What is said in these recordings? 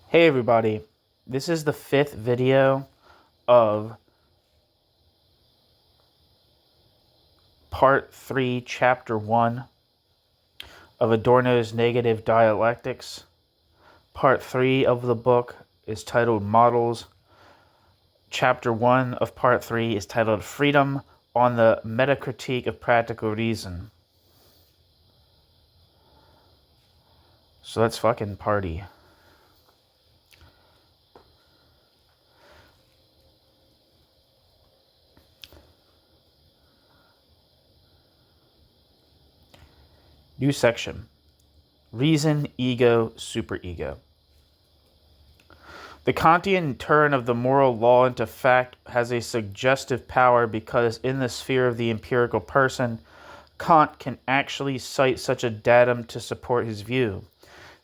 Hey everybody, this is the 5th video of part 3, chapter 1 of Adorno's Negative Dialectics. Part 3 of the book is titled Models. Chapter 1 of part 3 is titled Freedom on the Metacritique of Practical Reason. So let's fucking party. New section. Reason, ego, superego. The Kantian turn of the moral law into fact has a suggestive power because in the sphere of the empirical person, Kant can actually cite such a datum to support his view.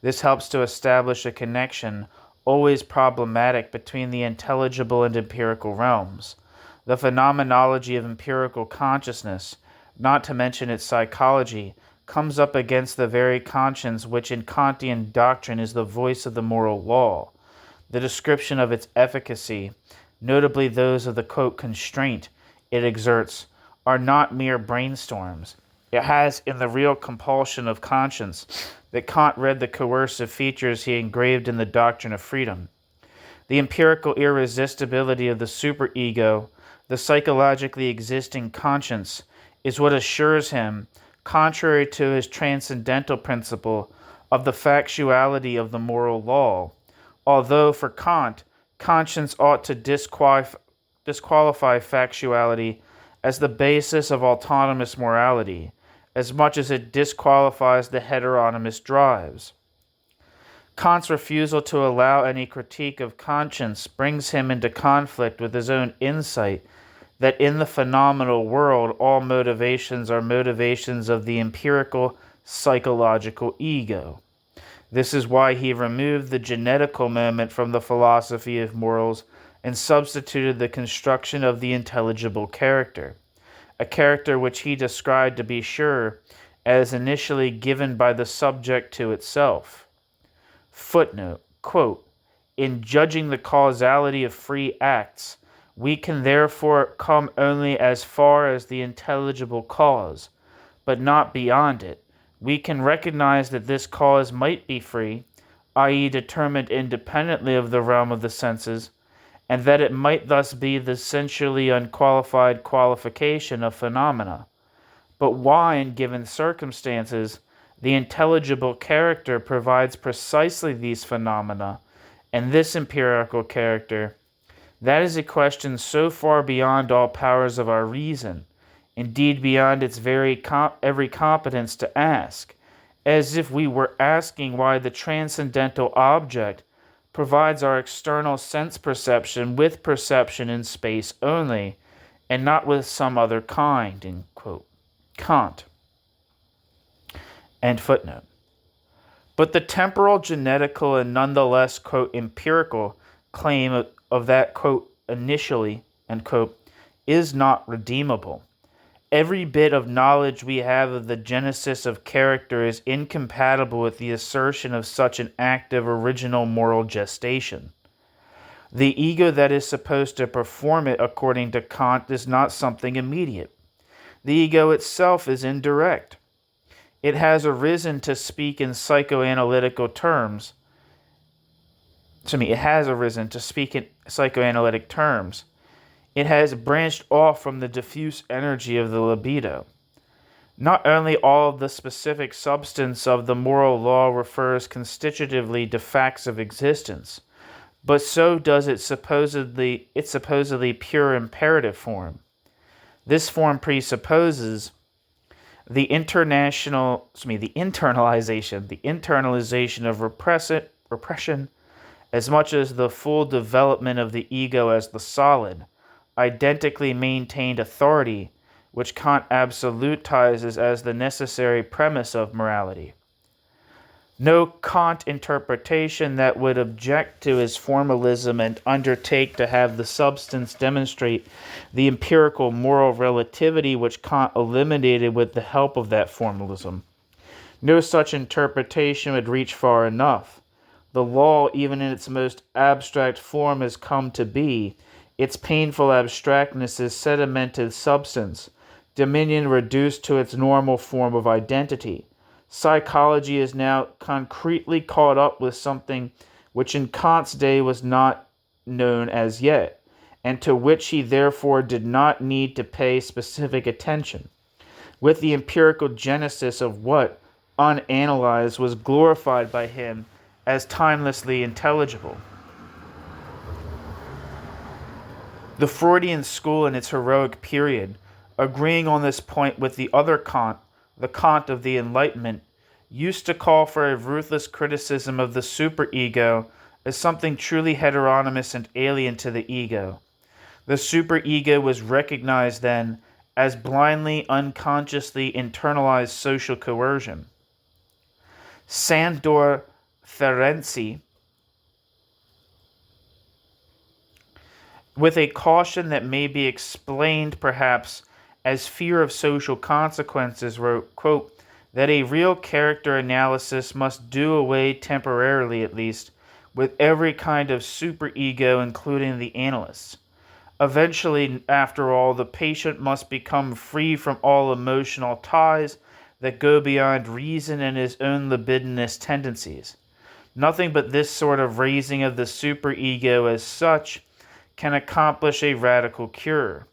This helps to establish a connection, always problematic, between the intelligible and empirical realms. The phenomenology of empirical consciousness, not to mention its psychology, comes up against the very conscience which in Kantian doctrine is the voice of the moral law. The description of its efficacy, notably those of the, quote, constraint it exerts, are not mere brainstorms. It has in the real compulsion of conscience that Kant read the coercive features he engraved in the doctrine of freedom. The empirical irresistibility of the superego, the psychologically existing conscience, is what assures him, contrary to his transcendental principle, of the factuality of the moral law, although for Kant, conscience ought to disqualify factuality as the basis of autonomous morality, as much as it disqualifies the heteronomous drives. Kant's refusal to allow any critique of conscience brings him into conflict with his own insight that in the phenomenal world all motivations are motivations of the empirical psychological ego. This is why he removed the genetical moment from the philosophy of morals and substituted the construction of the intelligible character, a character which he described, to be sure, as initially given by the subject to itself. Footnote, quote, in judging the causality of free acts, we can therefore come only as far as the intelligible cause, but not beyond it. We can recognize that this cause might be free, i.e. determined independently of the realm of the senses, and that it might thus be the sensually unqualified qualification of phenomena. But why, in given circumstances, the intelligible character provides precisely these phenomena, and this empirical character, that is a question so far beyond all powers of our reason, indeed beyond its every competence to ask, as if we were asking why the transcendental object provides our external sense perception with perception in space only, and not with some other kind, end quote. Kant. End footnote. But the temporal, genetical, and nonetheless, quote, empirical claim of that, quote, initially, end quote, is not redeemable. Every bit of knowledge we have of the genesis of character is incompatible with the assertion of such an active original moral gestation. The ego that is supposed to perform it, according to Kant, is not something immediate. The ego itself is indirect. It has arisen to speak in psychoanalytic terms. It has branched off from the diffuse energy of the libido. Not only all of the specific substance of the moral law refers constitutively to facts of existence, but so does its supposedly pure imperative form. This form presupposes the internalization of repression, as much as the full development of the ego as the solid, identically maintained authority, which Kant absolutizes as the necessary premise of morality. No Kant interpretation that would object to his formalism and undertake to have the substance demonstrate the empirical moral relativity which Kant eliminated with the help of that formalism. No such interpretation would reach far enough. The law, even in its most abstract form, has come to be. Its painful abstractness is sedimented substance, dominion reduced to its normal form of identity. Psychology is now concretely caught up with something which in Kant's day was not known as yet, and to which he therefore did not need to pay specific attention. With the empirical genesis of what, unanalyzed, was glorified by him as timelessly intelligible. The Freudian school in its heroic period, agreeing on this point with the other Kant, the Kant of the Enlightenment, used to call for a ruthless criticism of the superego as something truly heteronymous and alien to the ego. The superego was recognized then as blindly, unconsciously internalized social coercion. Sandor Ferenczi, with a caution that may be explained perhaps as fear of social consequences, wrote, quote, that a real character analysis must do away, temporarily at least, with every kind of superego, including the analysts. Eventually, after all, the patient must become free from all emotional ties that go beyond reason and his own libidinous tendencies. Nothing but this sort of raising of the superego as such can accomplish a radical cure.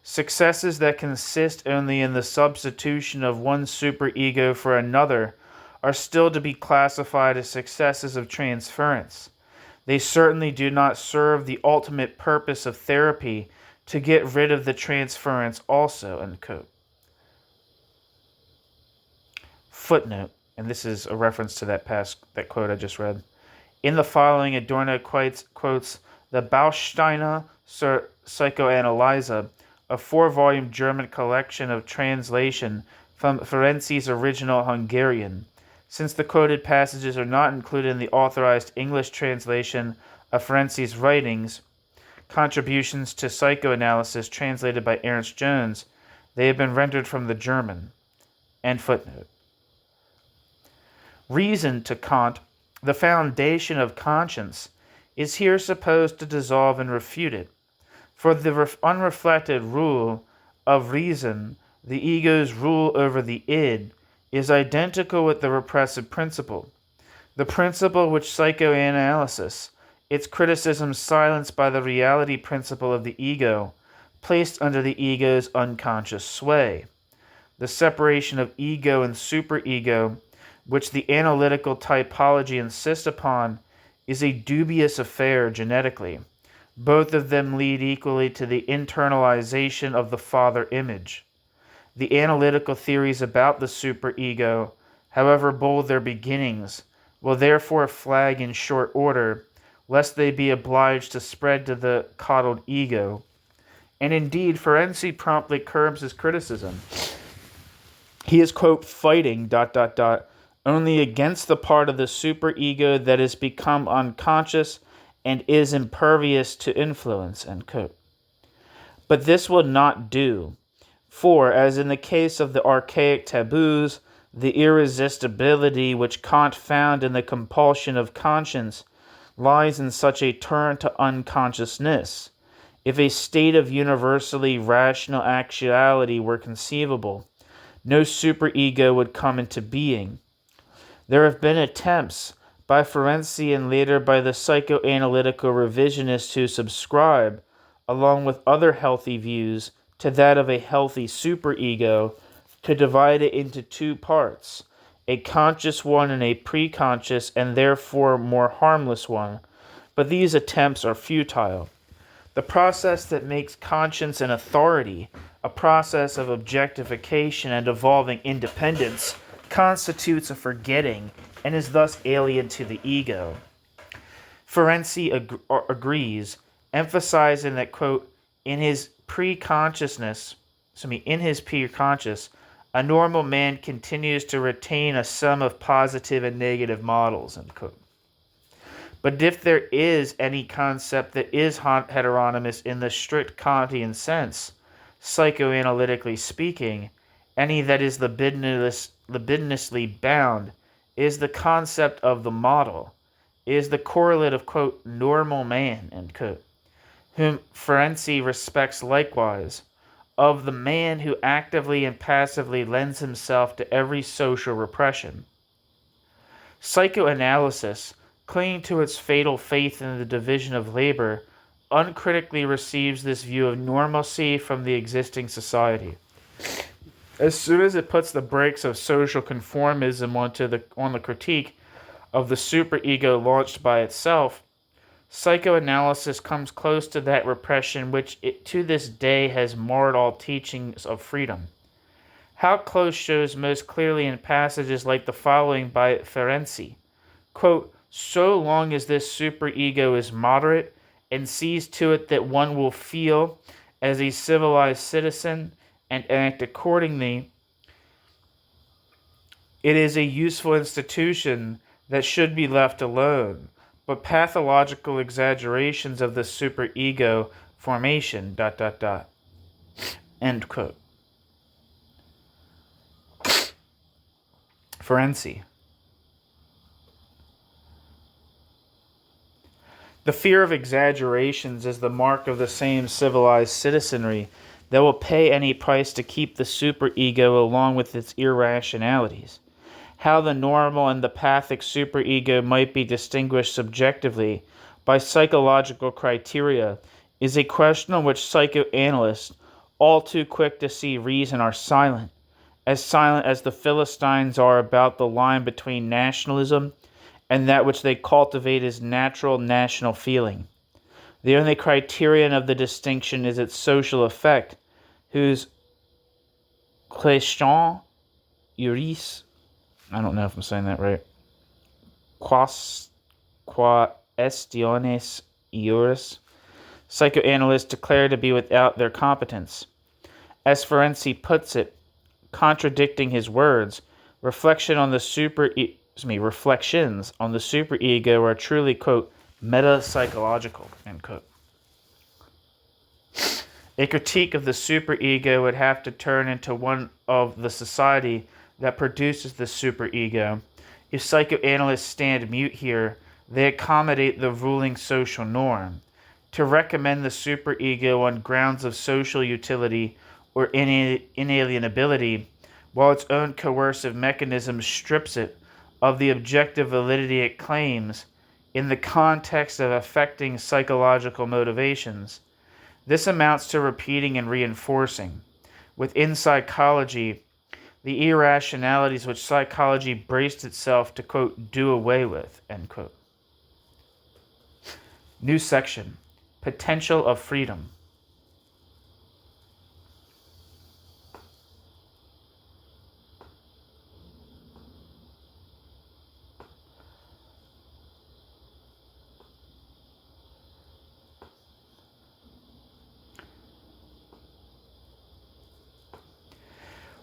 Successes that consist only in the substitution of one superego for another are still to be classified as successes of transference. They certainly do not serve the ultimate purpose of therapy to get rid of the transference also, end quote. Footnote, and this is a reference to that quote I just read. In the following, Adorno quotes the Bausteiner zur Psychoanalyse, a 4-volume German collection of translation from Ferenczi's original Hungarian. Since the quoted passages are not included in the authorized English translation of Ferenczi's writings, Contributions to Psychoanalysis, translated by Ernst Jones, they have been rendered from the German. End footnote. Reason, to Kant, the foundation of conscience, is here supposed to dissolve and refute it. For the unreflected rule of reason, the ego's rule over the id, is identical with the repressive principle. The principle which psychoanalysis, its criticism silenced by the reality principle of the ego, placed under the ego's unconscious sway. The separation of ego and superego, which the analytical typology insists upon, is a dubious affair genetically. Both of them lead equally to the internalization of the father image. The analytical theories about the superego, however bold their beginnings, will therefore flag in short order, lest they be obliged to spread to the coddled ego. And indeed, Ferenczi promptly curbs his criticism. He is, quote, fighting, ... only against the part of the superego that has become unconscious and is impervious to influence, end quote. But this will not do, for, as in the case of the archaic taboos, the irresistibility which Kant found in the compulsion of conscience lies in such a turn to unconsciousness. If a state of universally rational actuality were conceivable, no superego would come into being. There have been attempts by Ferenczi and later by the psychoanalytical revisionists to subscribe, along with other healthy views, to that of a healthy superego, to divide it into two parts, a conscious one and a preconscious and therefore more harmless one. But these attempts are futile. The process that makes conscience an authority, a process of objectification and evolving independence, constitutes a forgetting and is thus alien to the ego. Ferenczi agrees, emphasizing that, quote, in his preconscious, a normal man continues to retain a sum of positive and negative models, end quote. But if there is any concept that is heteronymous in the strict Kantian sense, psychoanalytically speaking, any that is libidinously bound, is the concept of the model. is the correlate of, quote, normal man, end quote, whom Ferenczi respects likewise, of the man who actively and passively lends himself to every social repression. Psychoanalysis, clinging to its fatal faith in the division of labor, uncritically receives this view of normalcy from the existing society. As soon as it puts the brakes of social conformism on the critique of the superego launched by itself, psychoanalysis comes close to that repression which to this day has marred all teachings of freedom. How close shows most clearly in passages like the following by Ferenczi, quote, so long as this superego is moderate and sees to it that one will feel as a civilized citizen and act accordingly, it is a useful institution that should be left alone. But pathological exaggerations of the superego formation, ... End quote. Ferenczi. The fear of exaggerations is the mark of the same civilized citizenry that will pay any price to keep the superego along with its irrationalities. How the normal and the pathic superego might be distinguished subjectively by psychological criteria is a question on which psychoanalysts, all too quick to see reason, are silent as the Philistines are about the line between nationalism and that which they cultivate as natural national feeling. The only criterion of the distinction is its social effect, whose question juris, I don't know if I'm saying that right, questiones juris, psychoanalysts declare to be without their competence. As Ferenczi puts it, contradicting his words, reflections on the superego are truly, quote, meta-psychological, end quote. A critique of the superego would have to turn into one of the society that produces the superego. If psychoanalysts stand mute here, they accommodate the ruling social norm. To recommend the superego on grounds of social utility or inalienability, while its own coercive mechanism strips it of the objective validity it claims in the context of affecting psychological motivations, this amounts to repeating and reinforcing, within psychology, the irrationalities which psychology braced itself to, quote, do away with, end quote. New section, potential of freedom.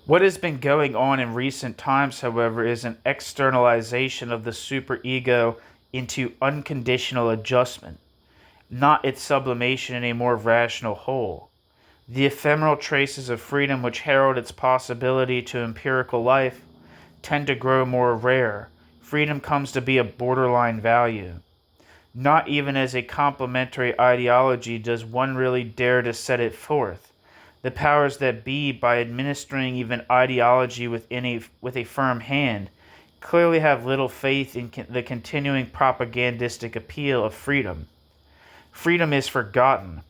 What has been going on in recent times, however, is an externalization of the superego into unconditional adjustment, not its sublimation in a more rational whole. The ephemeral traces of freedom which herald its possibility to empirical life tend to grow more rare. Freedom comes to be a borderline value. Not even as a complementary ideology does one really dare to set it forth. The powers that be, by administering even ideology with a firm hand, clearly have little faith in the continuing propagandistic appeal of freedom. Freedom is forgotten.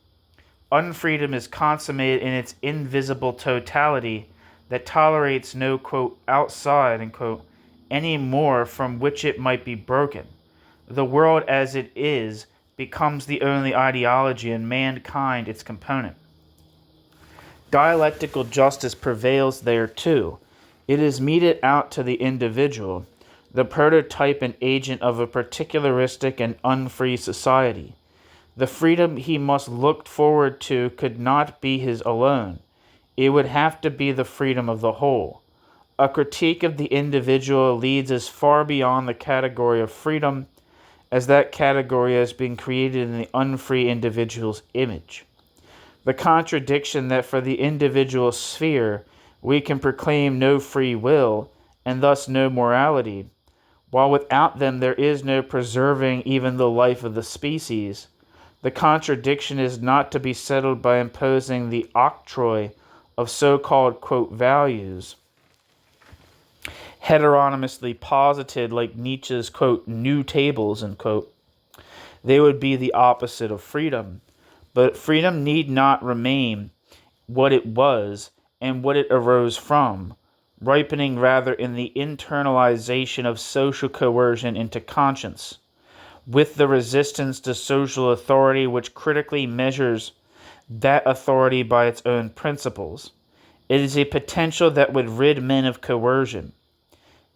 Unfreedom is consummated in its invisible totality that tolerates no, quote, outside, end quote, any more from which it might be broken. The world as it is becomes the only ideology and mankind its component. Dialectical justice prevails there too. It is meted out to the individual, the prototype and agent of a particularistic and unfree society. The freedom he must look forward to could not be his alone. It would have to be the freedom of the whole. A critique of the individual leads as far beyond the category of freedom as that category has been created in the unfree individual's image. The contradiction that for the individual sphere we can proclaim no free will, and thus no morality, while without them there is no preserving even the life of the species, the contradiction is not to be settled by imposing the octroi of so-called, quote, values, heteronomously posited like Nietzsche's, quote, new tables, end quote. They would be the opposite of freedom. But freedom need not remain what it was and what it arose from, ripening rather in the internalization of social coercion into conscience, with the resistance to social authority which critically measures that authority by its own principles. It is a potential that would rid men of coercion.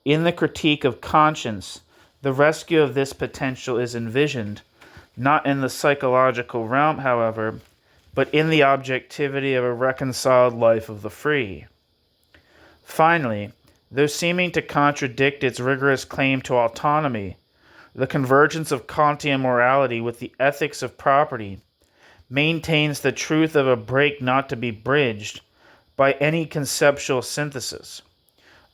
In the critique of conscience, the rescue of this potential is envisioned, not in the psychological realm, however, but in the objectivity of a reconciled life of the free. Finally, though seeming to contradict its rigorous claim to autonomy, the convergence of Kantian morality with the ethics of property maintains the truth of a break not to be bridged by any conceptual synthesis,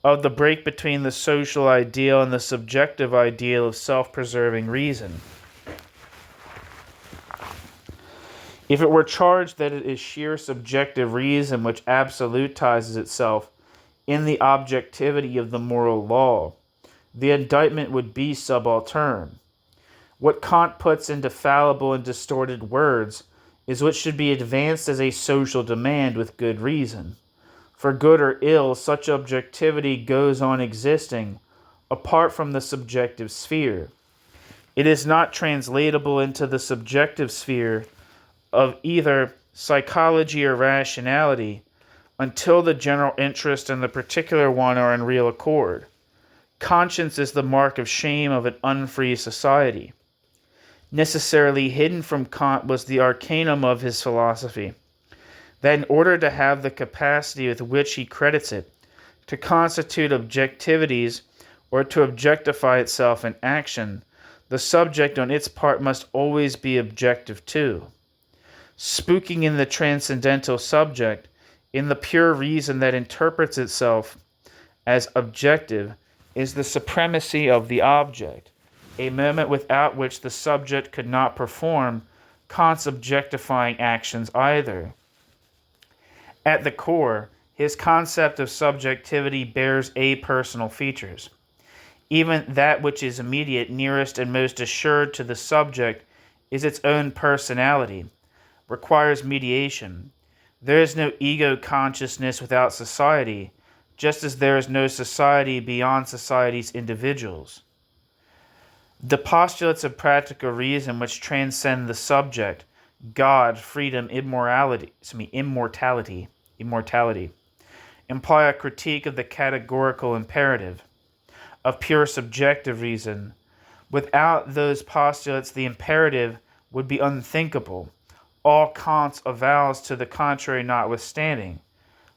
of the break between the social ideal and the subjective ideal of self-preserving reason. If it were charged that it is sheer subjective reason which absolutizes itself in the objectivity of the moral law, the indictment would be subaltern. What Kant puts into fallible and distorted words is what should be advanced as a social demand with good reason. For good or ill, such objectivity goes on existing apart from the subjective sphere. It is not translatable into the subjective sphere of either psychology or rationality until the general interest and the particular one are in real accord. Conscience is the mark of shame of an unfree society. Necessarily hidden from Kant was the arcanum of his philosophy, that in order to have the capacity with which he credits it to constitute objectivities or to objectify itself in action, the subject on its part must always be objective too. Spooking in the transcendental subject, in the pure reason that interprets itself as objective, is the supremacy of the object, a moment without which the subject could not perform Kant's objectifying actions either. At the core, his concept of subjectivity bears apersonal features. Even that which is immediate, nearest, and most assured to the subject is its own personality, requires mediation. There is no ego consciousness without society, just as there is no society beyond society's individuals. The postulates of practical reason which transcend the subject, God, freedom, immortality, imply a critique of the categorical imperative, of pure subjective reason. Without those postulates, the imperative would be unthinkable, all Kant's avowals to the contrary notwithstanding.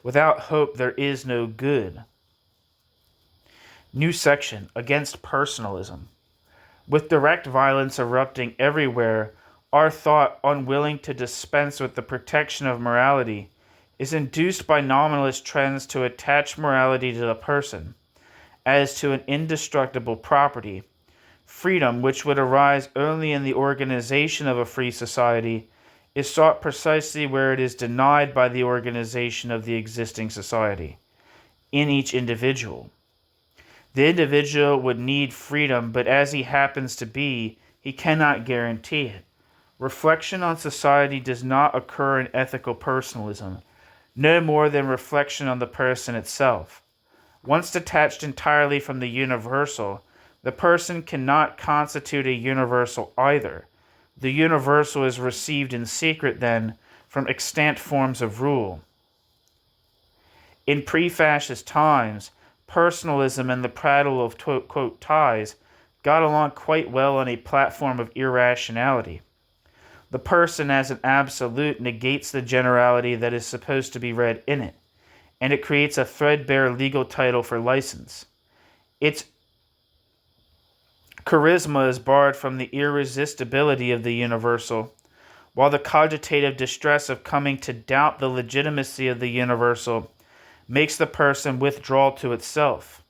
Without hope, there is no good. New section, against personalism. With direct violence erupting everywhere, our thought, unwilling to dispense with the protection of morality, is induced by nominalist trends to attach morality to the person, as to an indestructible property. Freedom, which would arise only in the organization of a free society, is sought precisely where it is denied by the organization of the existing society, in each individual. The individual would need freedom, but as he happens to be, he cannot guarantee it. Reflection on society does not occur in ethical personalism, no more than reflection on the person itself. Once detached entirely from the universal, the person cannot constitute a universal either. The universal is received in secret, then, from extant forms of rule. In pre-fascist times, personalism and the prattle of quote, ties got along quite well on a platform of irrationality. The person as an absolute negates the generality that is supposed to be read in it, and it creates a threadbare legal title for license. Its charisma is barred from the irresistibility of the universal, while the cogitative distress of coming to doubt the legitimacy of the universal makes the person withdraw to itself.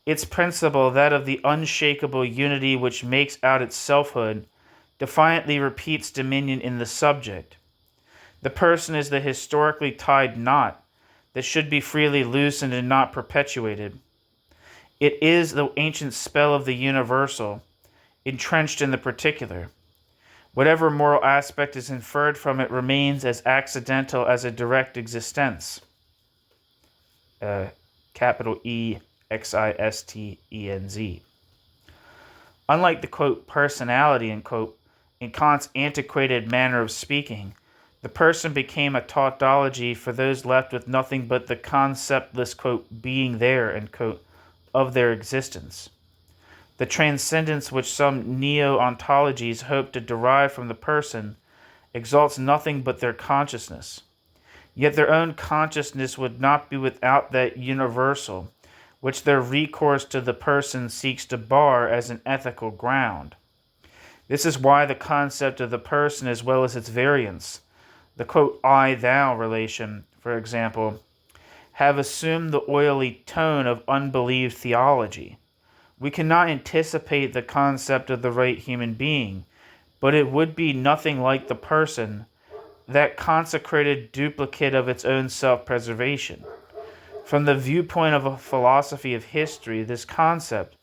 Its principle, that of the unshakable unity which makes out its selfhood, defiantly repeats dominion in the subject. The person is the historically tied knot that should be freely loosened and not perpetuated. It is the ancient spell of the universal, entrenched in the particular. Whatever moral aspect is inferred from it remains as accidental as a direct existence. Capital EXISTENZ. Unlike the, quote, personality, in, quote, in Kant's antiquated manner of speaking, the person became a tautology for those left with nothing but the conceptless, quote, being there, end quote, of their existence. The transcendence which some neo-ontologies hope to derive from the person exalts nothing but their consciousness. Yet their own consciousness would not be without that universal, which their recourse to the person seeks to bar as an ethical ground. This is why the concept of the person, as well as its variants, the, quote, I-thou relation, for example, have assumed the oily tone of unbelieved theology. We cannot anticipate the concept of the right human being, but it would be nothing like the person, that consecrated duplicate of its own self-preservation. From the viewpoint of a philosophy of history, this concept,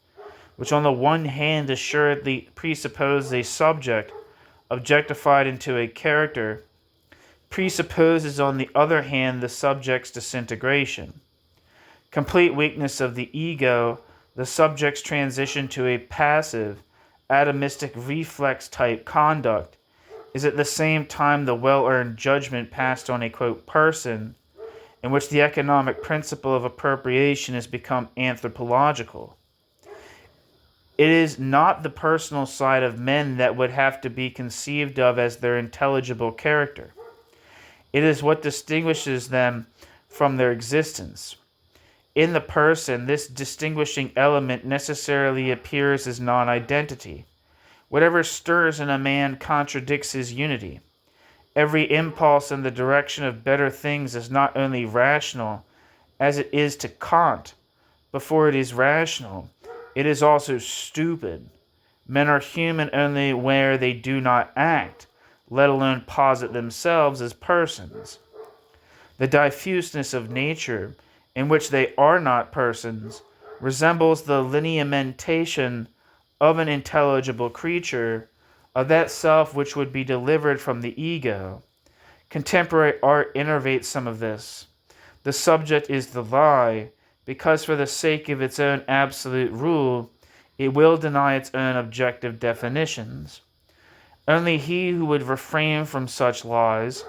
which on the one hand assuredly presupposes a subject objectified into a character, presupposes on the other hand the subject's disintegration. Complete weakness of the ego, the subject's transition to a passive, atomistic reflex-type conduct, is at the same time the well-earned judgment passed on a, quote, person, in which the economic principle of appropriation has become anthropological. It is not the personal side of men that would have to be conceived of as their intelligible character. It is what distinguishes them from their existence. In the person, this distinguishing element necessarily appears as non-identity. Whatever stirs in a man contradicts his unity. Every impulse in the direction of better things is not only rational, as it is to Kant. Before it is rational, it is also stupid. Men are human only where they do not act, let alone posit themselves as persons. The diffuseness of nature, in which they are not persons, resembles the lineamentation of an intelligible creature, of that self which would be delivered from the ego. Contemporary art innervates some of this. The subject is the lie, because for the sake of its own absolute rule, it will deny its own objective definitions. Only he who would refrain from such lies,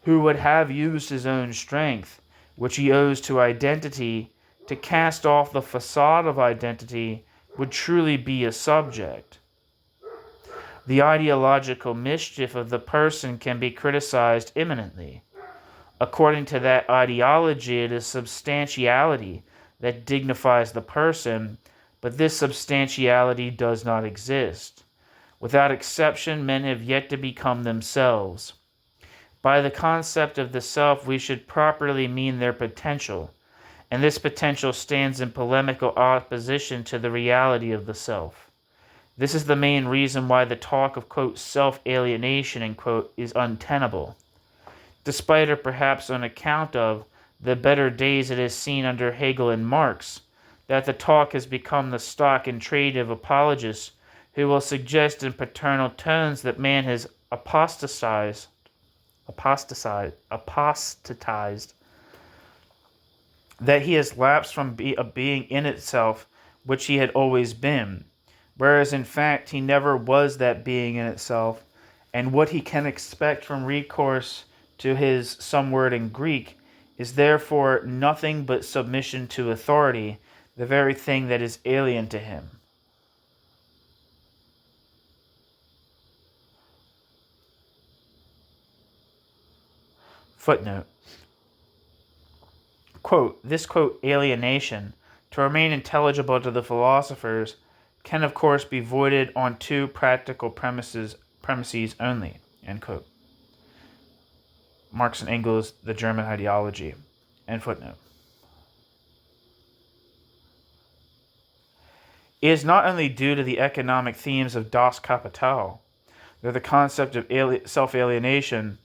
who would have used his own strength, which he owes to identity, to cast off the facade of identity, would truly be a subject. The ideological mischief of the person can be criticized imminently. According to that ideology, it is substantiality that dignifies the person, but this substantiality does not exist. Without exception, men have yet to become themselves. By the concept of the self, we should properly mean their potential, and this potential stands in polemical opposition to the reality of the self. This is the main reason why the talk of, quote, self-alienation, end quote, is untenable. Despite or perhaps on account of the better days it has seen under Hegel and Marx, that the talk has become the stock in trade of apologists who will suggest in paternal tones that man has apostatized, that he has lapsed from a being in itself which he had always been, whereas in fact he never was that being in itself, and what he can expect from recourse to his some word in Greek is therefore nothing but submission to authority, the very thing that is alien to him. Footnote. Quote, this, quote, alienation, to remain intelligible to the philosophers, can of course be voided on two practical premises only, end quote. Marx and Engels, The German Ideology, end footnote. is not only due to the economic themes of Das Kapital, though the concept of self-alienation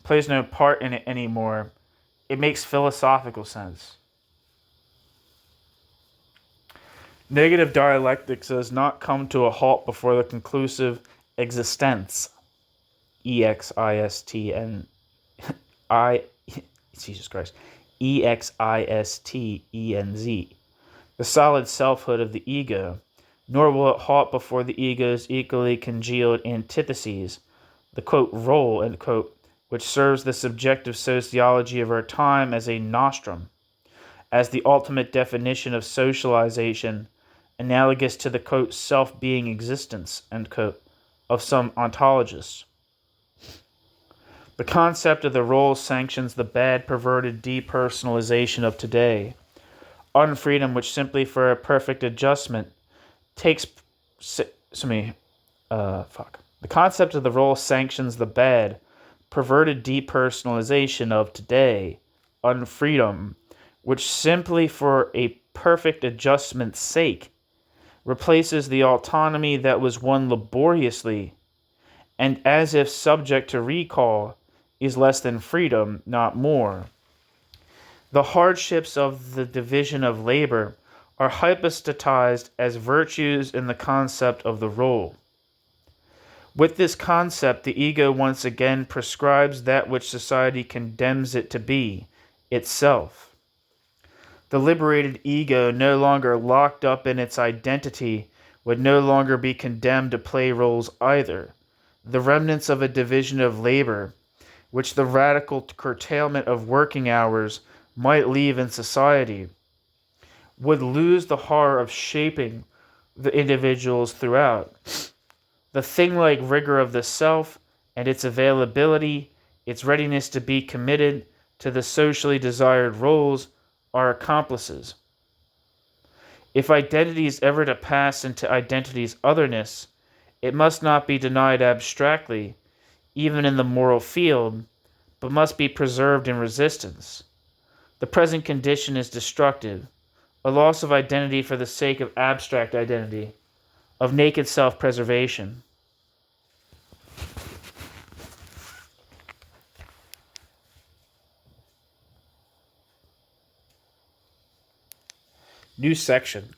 plays no part in it anymore. It makes philosophical sense. Negative dialectics does not come to a halt before the conclusive existenz, Jesus Christ, existenz, the solid selfhood of the ego, nor will it halt before the ego's equally congealed antitheses, the quote role, end quote, which serves the subjective sociology of our time as a nostrum, as the ultimate definition of socialization, analogous to the quote self-being existence, end quote, of some ontologists. The concept of the role sanctions the bad, perverted depersonalization of today, unfreedom which simply for a perfect adjustment takes... The concept of the role sanctions the bad, perverted depersonalization of today, unfreedom, which simply for a perfect adjustment's sake replaces the autonomy that was won laboriously, and as if subject to recall, is less than freedom, not more. The hardships of the division of labor are hypostatized as virtues in the concept of the role. With this concept, the ego once again prescribes that which society condemns it to be, itself. The liberated ego, no longer locked up in its identity, would no longer be condemned to play roles either. The remnants of a division of labor, which the radical curtailment of working hours might leave in society, would lose the horror of shaping the individuals throughout. The thing-like rigor of the self and its availability, its readiness to be committed to the socially desired roles are accomplices. If identity is ever to pass into identity's otherness, it must not be denied abstractly, even in the moral field, but must be preserved in resistance. The present condition is destructive, a loss of identity for the sake of abstract identity, of naked self-preservation. New section.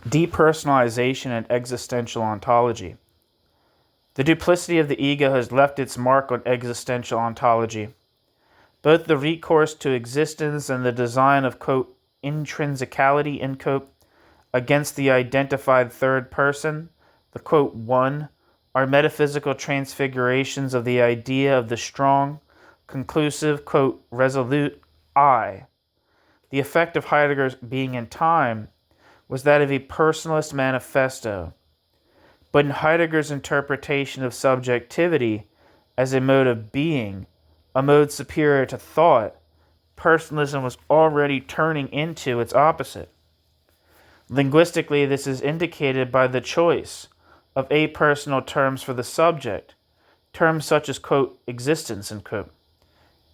Depersonalization and existential ontology. The duplicity of the ego has left its mark on existential ontology. Both the recourse to existence and the design of, quote, intrinsicality, end quote, against the identified third person, the, quote, one, are metaphysical transfigurations of the idea of the strong, conclusive, quote, resolute I. The effect of Heidegger's being in time was that of a personalist manifesto. But in Heidegger's interpretation of subjectivity as a mode of being, a mode superior to thought, personalism was already turning into its opposite. Linguistically, this is indicated by the choice of apersonal terms for the subject, terms such as, quote, existence, end quote,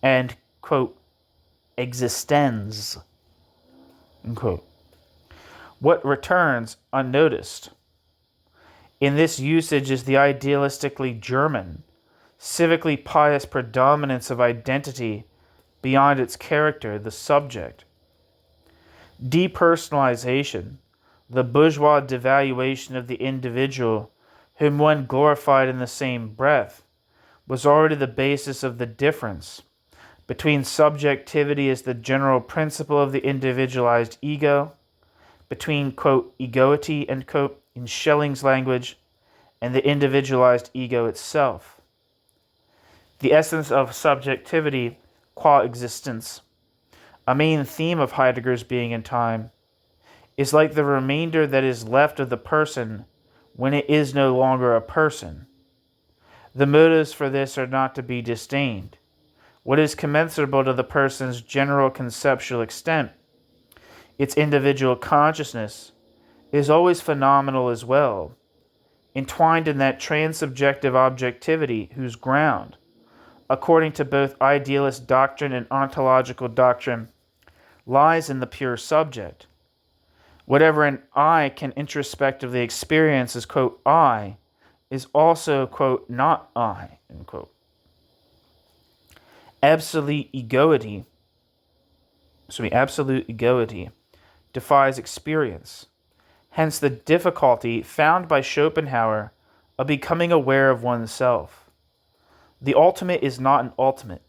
and, quote, existens, end quote. What returns unnoticed in this usage is the idealistically German, civically pious predominance of identity beyond its character, the subject. Depersonalization, the bourgeois devaluation of the individual, whom one glorified in the same breath, was already the basis of the difference between subjectivity as the general principle of the individualized ego, between, quote, egoity, end quote, in Schelling's language, and the individualized ego itself. The essence of subjectivity, qua existence, a main theme of Heidegger's being in time, is like the remainder that is left of the person when it is no longer a person. The motives for this are not to be disdained. What is commensurable to the person's general conceptual extent, its individual consciousness, is always phenomenal as well, entwined in that transsubjective objectivity whose ground, according to both idealist doctrine and ontological doctrine, lies in the pure subject. Whatever an I can introspectively experience as, quote, I, is also, quote, not I, end quote. Absolute egoity defies experience. Hence the difficulty found by Schopenhauer of becoming aware of oneself. The ultimate is not an ultimate.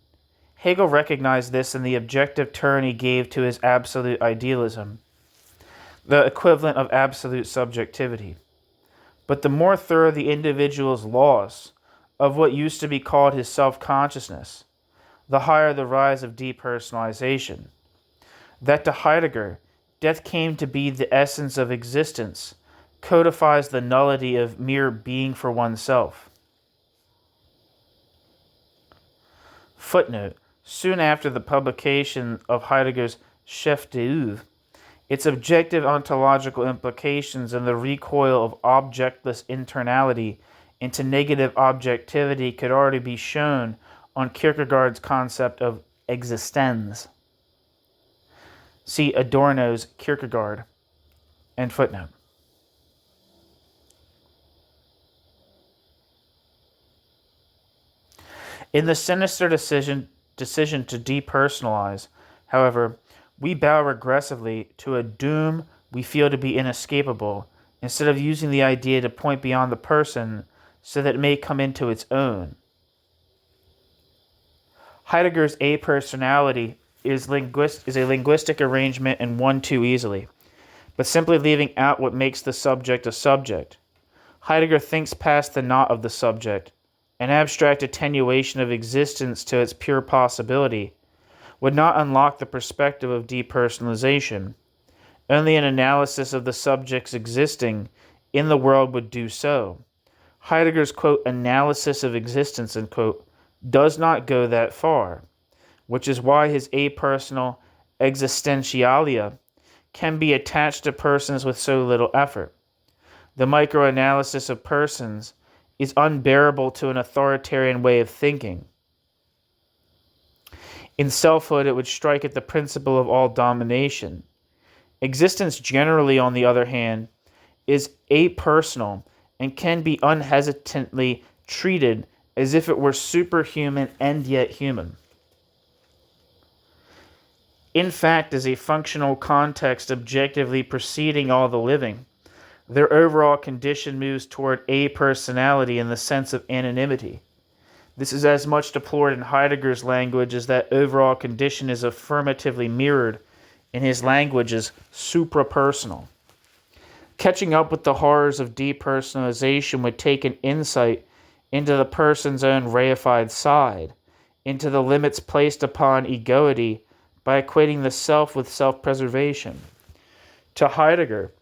Hegel recognized this in the objective turn he gave to his absolute idealism, the equivalent of absolute subjectivity. But the more thorough the individual's loss of what used to be called his self-consciousness, the higher the rise of depersonalization. That to Heidegger, death came to be the essence of existence, codifies the nullity of mere being for oneself. Footnote: soon after the publication of Heidegger's chef d'oeuvre, its objective ontological implications and the recoil of objectless internality into negative objectivity could already be shown on Kierkegaard's concept of existenz. See Adorno's Kierkegaard. End footnote. In the sinister decision to depersonalize, however, we bow regressively to a doom we feel to be inescapable, instead of using the idea to point beyond the person so that it may come into its own. Heidegger's apersonality is a linguistic arrangement and one too easily, but simply leaving out what makes the subject a subject. Heidegger thinks past the not of the subject. An abstract attenuation of existence to its pure possibility would not unlock the perspective of depersonalization. Only an analysis of the subject's existing in the world would do so. Heidegger's, quote, analysis of existence, end quote, does not go that far, which is why his apersonal existentialia can be attached to persons with so little effort. The microanalysis of persons is unbearable to an authoritarian way of thinking. In selfhood, it would strike at the principle of all domination. Existence generally, on the other hand, is apersonal and can be unhesitantly treated as if it were superhuman and yet human. In fact, as a functional context objectively preceding all the living, their overall condition moves toward apersonality in the sense of anonymity. This is as much deplored in Heidegger's language as that overall condition is affirmatively mirrored in his language as suprapersonal. Catching up with the horrors of depersonalization would take an insight into the person's own reified side, into the limits placed upon egoity by equating the self with self-preservation. To Heidegger,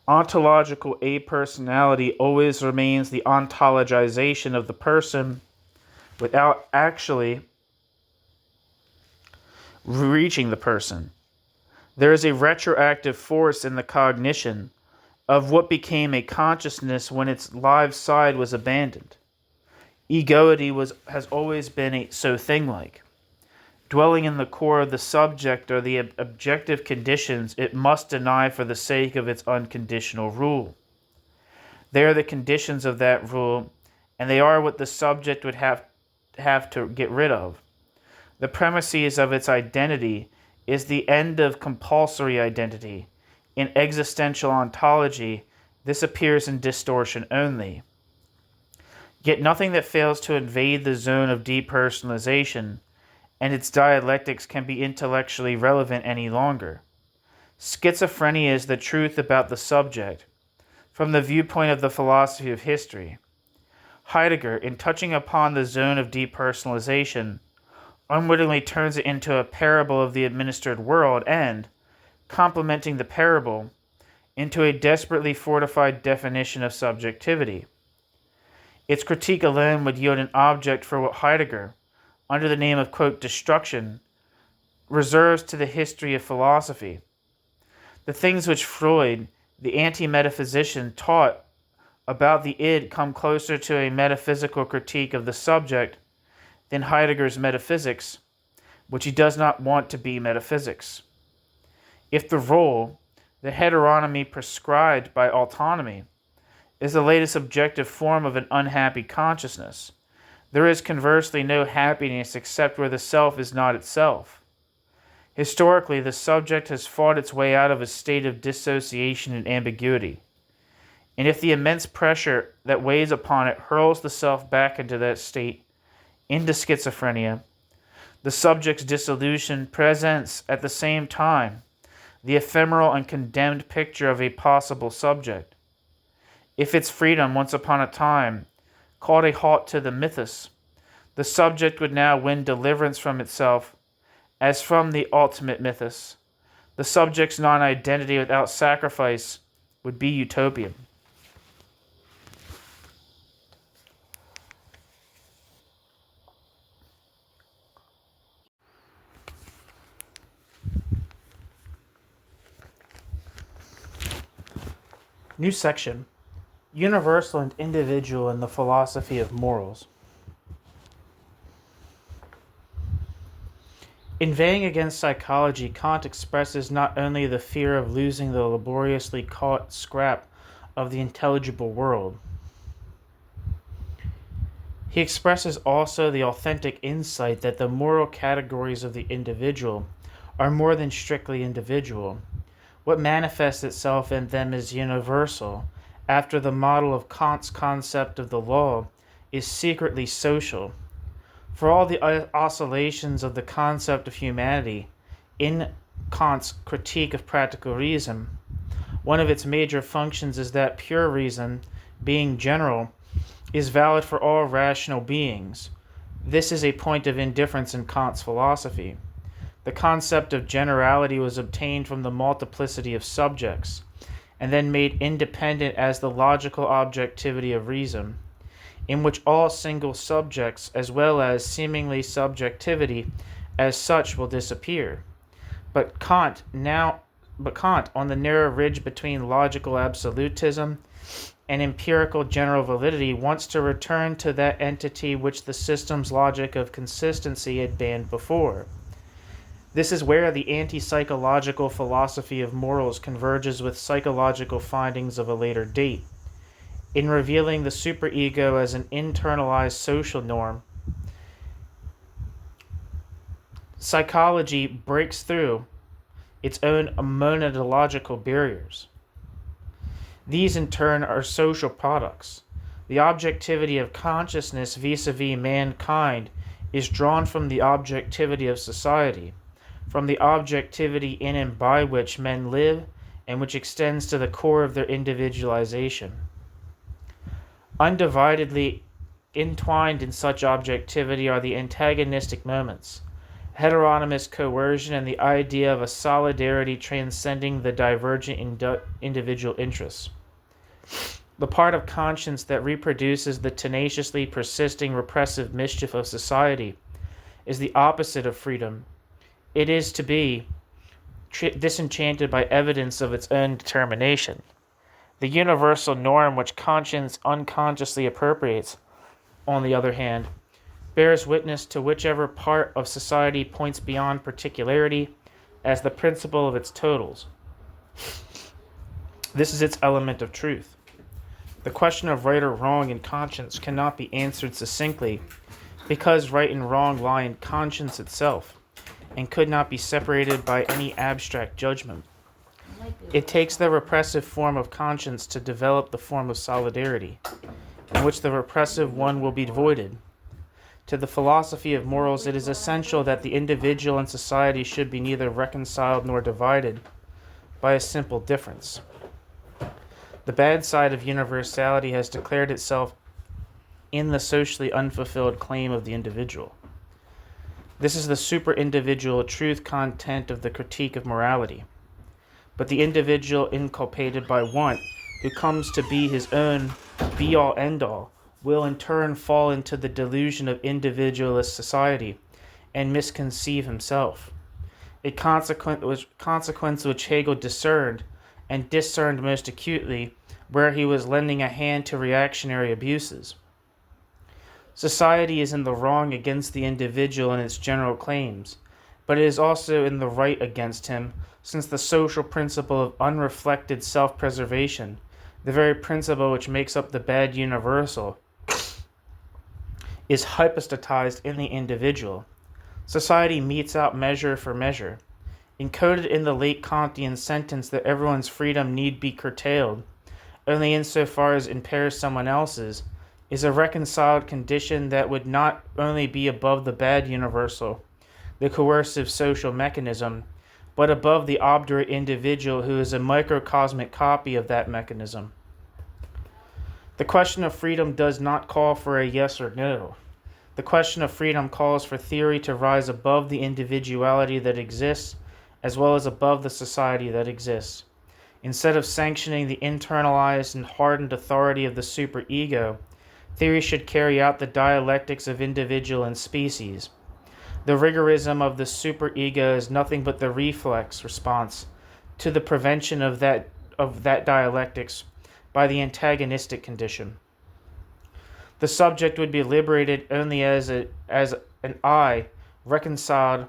ontological apersonality always remains the ontologization of the person without actually reaching the person. There is a retroactive force in the cognition of what became a consciousness when its live side was abandoned. Egoity has always been so thing-like. Dwelling in the core of the subject are the objective conditions it must deny for the sake of its unconditional rule. They are the conditions of that rule, and they are what the subject would have to get rid of. The premises of its identity is the end of compulsory identity. In existential ontology, this appears in distortion only. Yet nothing that fails to invade the zone of depersonalization and its dialectics can be intellectually relevant any longer. Schizophrenia is the truth about the subject, from the viewpoint of the philosophy of history. Heidegger, in touching upon the zone of depersonalization, unwittingly turns it into a parable of the administered world and, complementing the parable, into a desperately fortified definition of subjectivity. Its critique alone would yield an object for what Heidegger, under the name of, quote, destruction, reserves to the history of philosophy. The things which Freud, the anti-metaphysician, taught about the id come closer to a metaphysical critique of the subject than Heidegger's metaphysics, which he does not want to be metaphysics. If the role, The heteronomy prescribed by autonomy is the latest objective form of an unhappy consciousness. There is conversely no happiness except where the self is not itself. Historically, the subject has fought its way out of a state of dissociation and ambiguity. And if the immense pressure that weighs upon it hurls the self back into that state, into schizophrenia, the subject's dissolution presents at the same time the ephemeral and condemned picture of a possible subject. If its freedom, once upon a time, called a halt to the mythos, the subject would now win deliverance from itself as from the ultimate mythos. The subject's non-identity without sacrifice would be utopian. New section: Universal and Individual in the Philosophy of Morals. Inveighing against psychology, Kant expresses not only the fear of losing the laboriously caught scrap of the intelligible world, he expresses also the authentic insight that the moral categories of the individual are more than strictly individual. What manifests itself in them is universal, after the model of Kant's concept of the law, is secretly social. For all the oscillations of the concept of humanity, in Kant's critique of practical reason, one of its major functions is that pure reason, being general, is valid for all rational beings. This is a point of indifference in Kant's philosophy. The concept of generality was obtained from the multiplicity of subjects, and then made independent as the logical objectivity of reason, in which all single subjects, as well as seemingly subjectivity as such, will disappear. But Kant, on the narrow ridge between logical absolutism and empirical general validity, wants to return to that entity which the system's logic of consistency had banned before. This is where the anti-psychological philosophy of morals converges with psychological findings of a later date. In revealing the superego as an internalized social norm, psychology breaks through its own monadological barriers. These in turn are social products. The objectivity of consciousness vis-a-vis mankind is drawn from the objectivity of society, from the objectivity in and by which men live, and which extends to the core of their individualization. Undividedly entwined in such objectivity are the antagonistic moments, heteronymous coercion, and the idea of a solidarity transcending the divergent individual interests. The part of conscience that reproduces the tenaciously persisting repressive mischief of society is the opposite of freedom. It is to be disenchanted by evidence of its own determination. The universal norm which conscience unconsciously appropriates, on the other hand, bears witness to whichever part of society points beyond particularity as the principle of its totals. This is its element of truth. The question of right or wrong in conscience cannot be answered succinctly, because right and wrong lie in conscience itself, and could not be separated by any abstract judgment. It takes the repressive form of conscience to develop the form of solidarity, in which the repressive one will be voided. To the philosophy of morals, it is essential that the individual and society should be neither reconciled nor divided by a simple difference. The bad side of universality has declared itself in the socially unfulfilled claim of the individual. This is the super-individual truth content of the critique of morality. But the individual inculpated by want, who comes to be his own be-all, end-all, will in turn fall into the delusion of individualist society and misconceive himself, a consequence which Hegel discerned, and discerned most acutely, where he was lending a hand to reactionary abuses. Society is in the wrong against the individual in its general claims, but it is also in the right against him, since the social principle of unreflected self-preservation, the very principle which makes up the bad universal, is hypostatized in the individual. Society metes out measure for measure. Encoded in the late Kantian sentence that everyone's freedom need be curtailed, only insofar as it impairs someone else's, is a reconciled condition that would not only be above the bad universal, the coercive social mechanism, but above the obdurate individual who is a microcosmic copy of that mechanism. The question of freedom does not call for a yes or no. The question of freedom calls for theory to rise above the individuality that exists, as well as above the society that exists. Instead of sanctioning the internalized and hardened authority of the superego, theory should carry out the dialectics of individual and species. The rigorism of the superego is nothing but the reflex response to the prevention of that dialectics by the antagonistic condition. The subject would be liberated only as an I reconciled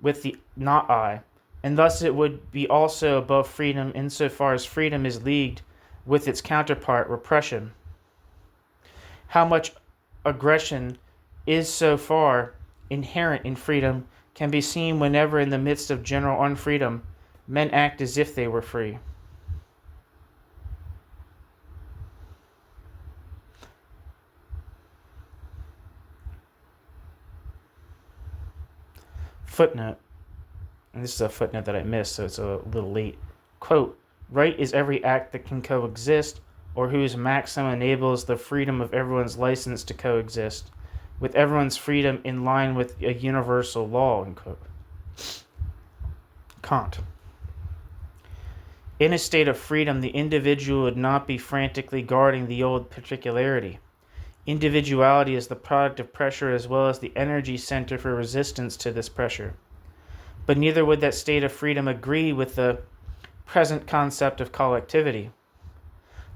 with the not I, and thus it would be also above freedom insofar as freedom is leagued with its counterpart, repression. How much aggression is so far inherent in freedom can be seen whenever in the midst of general unfreedom men act as if they were free. Footnote, and this is a footnote that I missed, so it's a little late. Quote, right is every act that can coexist, or whose maxim enables the freedom of everyone's license to coexist, with everyone's freedom in line with a universal law, unquote. Kant. In a state of freedom, the individual would not be frantically guarding the old particularity. Individuality is the product of pressure as well as the energy center for resistance to this pressure. But neither would that state of freedom agree with the present concept of collectivity.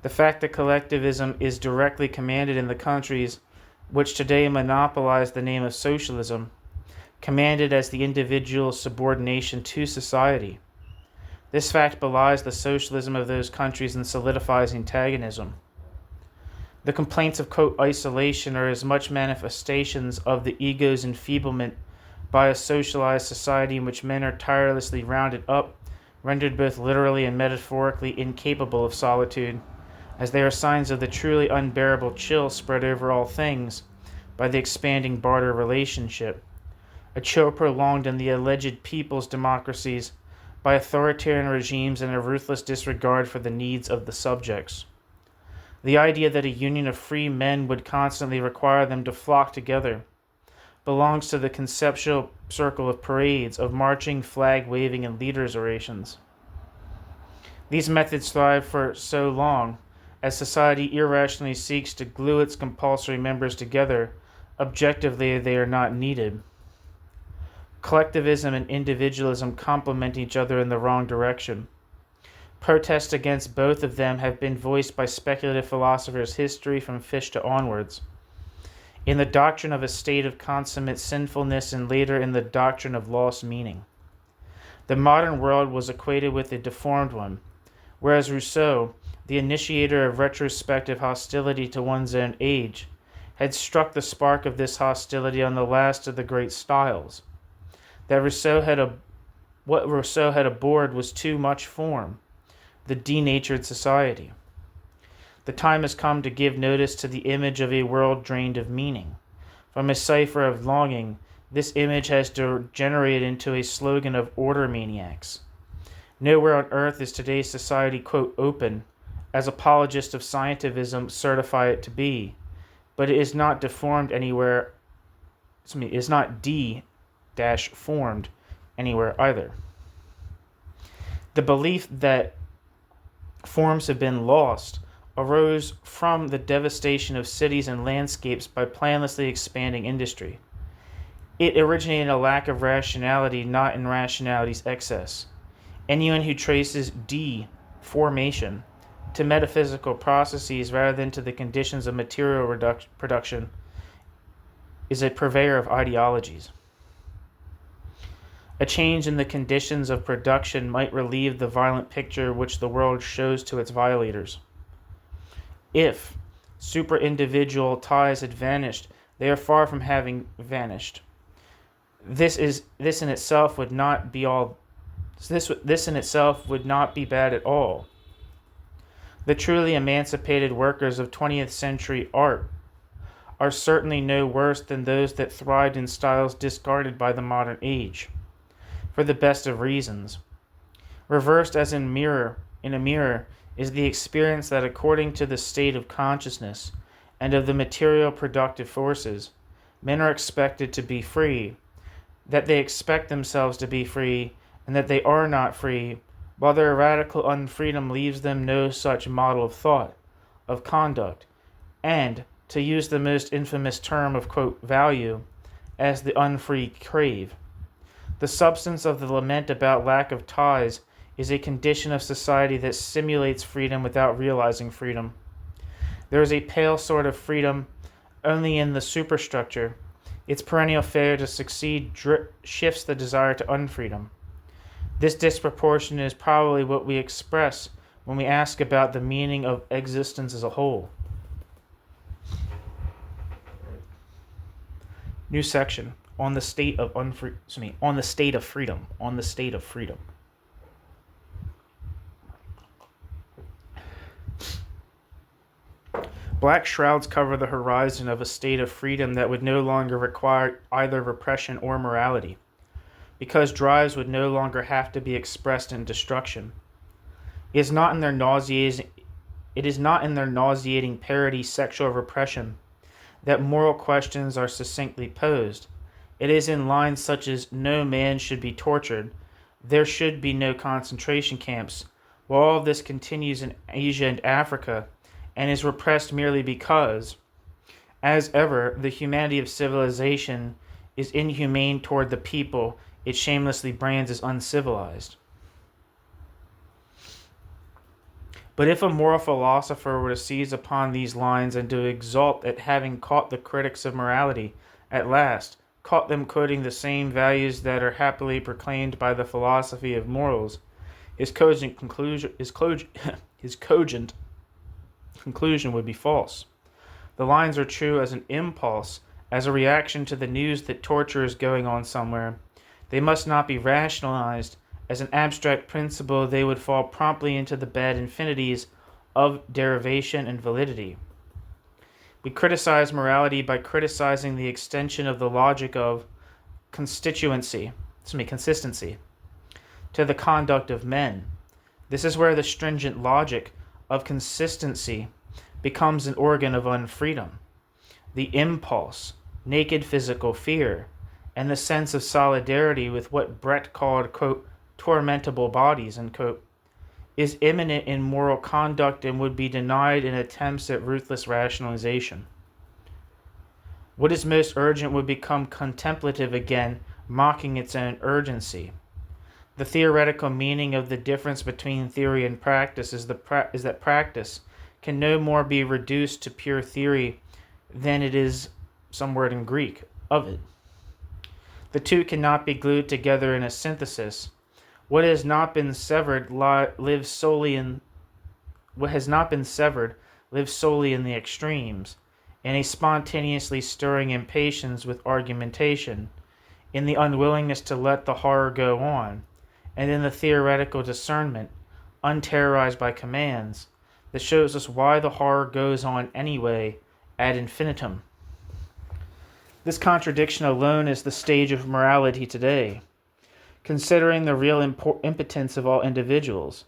The fact that collectivism is directly commanded in the countries which today monopolize the name of socialism, commanded as the individual's subordination to society. This fact belies the socialism of those countries and solidifies antagonism. The complaints of, quote, isolation are as much manifestations of the ego's enfeeblement by a socialized society in which men are tirelessly rounded up, rendered both literally and metaphorically incapable of solitude, as they are signs of the truly unbearable chill spread over all things by the expanding barter relationship, a chill prolonged in the alleged people's democracies by authoritarian regimes and a ruthless disregard for the needs of the subjects. The idea that a union of free men would constantly require them to flock together belongs to the conceptual circle of parades, of marching, flag-waving, and leaders' orations. These methods thrive for so long as society irrationally seeks to glue its compulsory members together. Objectively, they are not needed. Collectivism and individualism complement each other in the wrong direction. Protests against both of them have been voiced by speculative philosophers history from Fichte onwards. In the doctrine of a state of consummate sinfulness and later in the doctrine of lost meaning. The modern world was equated with a deformed one, whereas Rousseau, the initiator of retrospective hostility to one's own age, had struck the spark of this hostility on the last of the great styles. What Rousseau had abhorred was too much form, the denatured society. The time has come to give notice to the image of a world drained of meaning. From a cipher of longing, this image has degenerated into a slogan of order maniacs. Nowhere on earth is today's society, quote, open, as apologists of scientificism certify it to be, but it is not deformed anywhere. It is not formed anywhere either. The belief that forms have been lost arose from the devastation of cities and landscapes by planlessly expanding industry. It originated in a lack of rationality, not in rationality's excess. Anyone who traces deformation to metaphysical processes rather than to the conditions of material production is a purveyor of ideologies. A change in the conditions of production might relieve the violent picture which the world shows to its violators. If super-individual ties had vanished, they are far from having vanished. This in itself would not be bad at all. The truly emancipated workers of 20th century art are certainly no worse than those that thrived in styles discarded by the modern age, for the best of reasons. Reversed as in a mirror is the experience that according to the state of consciousness and of the material productive forces, men are expected to be free, that they expect themselves to be free, and that they are not free, while their radical unfreedom leaves them no such model of thought, of conduct, and, to use the most infamous term of, quote, value, as the unfree crave. The substance of the lament about lack of ties is a condition of society that simulates freedom without realizing freedom. There is a pale sort of freedom only in the superstructure. Its perennial failure to succeed shifts the desire to unfreedom. This disproportion is probably what we express when we ask about the meaning of existence as a whole. New section on the state of freedom. Black shrouds cover the horizon of a state of freedom that would no longer require either repression or morality, because drives would no longer have to be expressed in destruction. It is not in their nauseating parody sexual repression that moral questions are succinctly posed. It is in lines such as "no man should be tortured," "there should be no concentration camps," while all of this continues in Asia and Africa, and is repressed merely because, as ever, the humanity of civilization is inhumane toward the people it shamelessly brands as uncivilized. But if a moral philosopher were to seize upon these lines and to exult at having caught the critics of morality, at last, caught them quoting the same values that are happily proclaimed by the philosophy of morals, his cogent conclusion would be false. The lines are true as an impulse, as a reaction to the news that torture is going on somewhere. They must not be rationalized. As an abstract principle, they would fall promptly into the bad infinities of derivation and validity. We criticize morality by criticizing the extension of the logic of consistency to the conduct of men. This is where the stringent logic of consistency becomes an organ of unfreedom. The impulse, naked physical fear, and the sense of solidarity with what Brett called, quote, tormentable bodies, unquote, is imminent in moral conduct and would be denied in attempts at ruthless rationalization. What is most urgent would become contemplative again, mocking its own urgency. The theoretical meaning of the difference between theory and practice is that practice can no more be reduced to pure theory than it is some word in Greek of it. The two cannot be glued together in a synthesis. What has not been severed lives solely in the extremes, in a spontaneously stirring impatience with argumentation, in the unwillingness to let the horror go on, and in the theoretical discernment, unterrorized by commands, that shows us why the horror goes on anyway ad infinitum. This contradiction alone is the stage of morality today. Considering the real impotence of all individuals,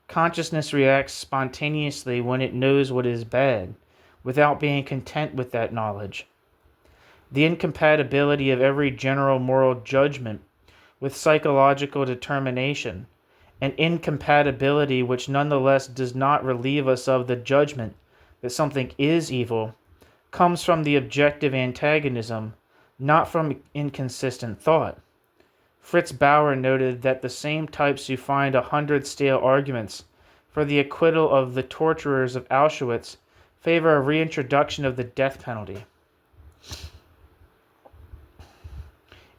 consciousness reacts spontaneously when it knows what is bad, without being content with that knowledge. The incompatibility of every general moral judgment with psychological determination, an incompatibility which nonetheless does not relieve us of the judgment that something is evil, comes from the objective antagonism, not from inconsistent thought. Fritz Bauer noted that the same types who find 100 stale arguments for the acquittal of the torturers of Auschwitz favor a reintroduction of the death penalty.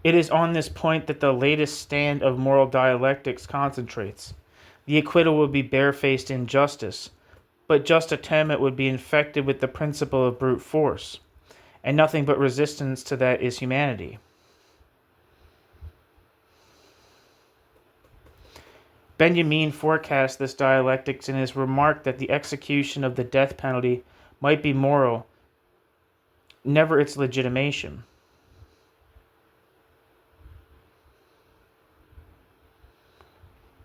It is on this point that the latest stand of moral dialectics concentrates. The acquittal would be barefaced injustice, but just atonement would be infected with the principle of brute force, and nothing but resistance to that is humanity. Benjamin forecast this dialectics in his remark that the execution of the death penalty might be moral, never its legitimation.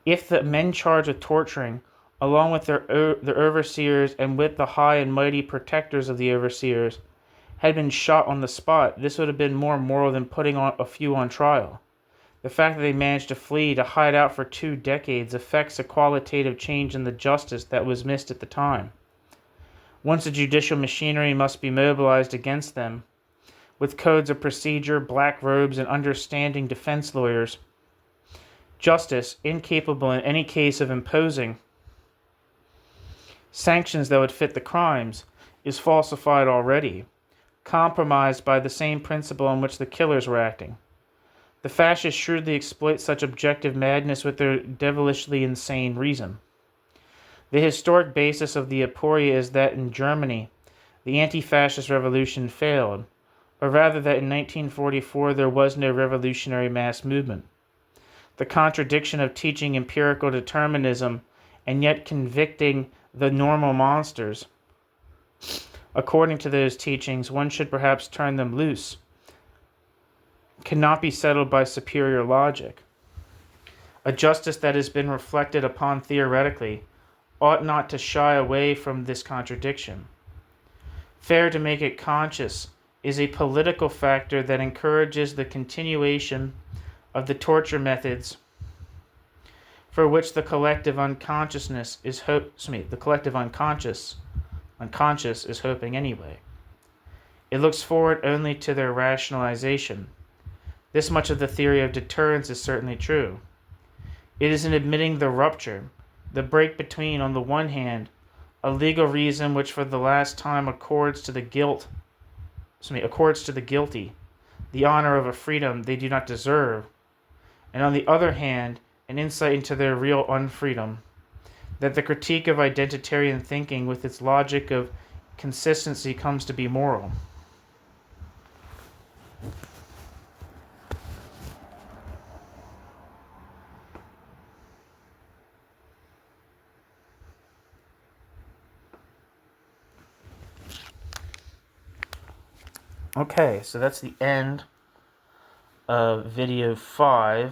If the men charged with torturing, along with their overseers and with the high and mighty protectors of the overseers, had been shot on the spot, this would have been more moral than putting a few on trial. The fact that they managed to flee, to hide out for 2 decades, affects a qualitative change in the justice that was missed at the time. Once the judicial machinery must be mobilized against them, with codes of procedure, black robes, and understanding defense lawyers, justice, incapable in any case of imposing sanctions that would fit the crimes, is falsified already, compromised by the same principle on which the killers were acting. The fascists shrewdly exploit such objective madness with their devilishly insane reason. The historic basis of the aporia is that in Germany, the anti-fascist revolution failed, or rather that in 1944 there was no revolutionary mass movement. The contradiction of teaching empirical determinism and yet convicting the normal monsters. According to those teachings, one should perhaps turn them loose, cannot be settled by superior logic. A justice that has been reflected upon theoretically ought not to shy away from this contradiction. Fair to make it conscious is a political factor that encourages the continuation of the torture methods for which the collective unconscious is hoping anyway. It looks forward only to their rationalization. This much of the theory of deterrence is certainly true. It is in admitting the rupture, the break between, on the one hand, a legal reason which for the last time accords to the guilty the honor of a freedom they do not deserve, and on the other hand, an insight into their real unfreedom, that the critique of identitarian thinking with its logic of consistency comes to be moral. Okay, so that's the end of video 5.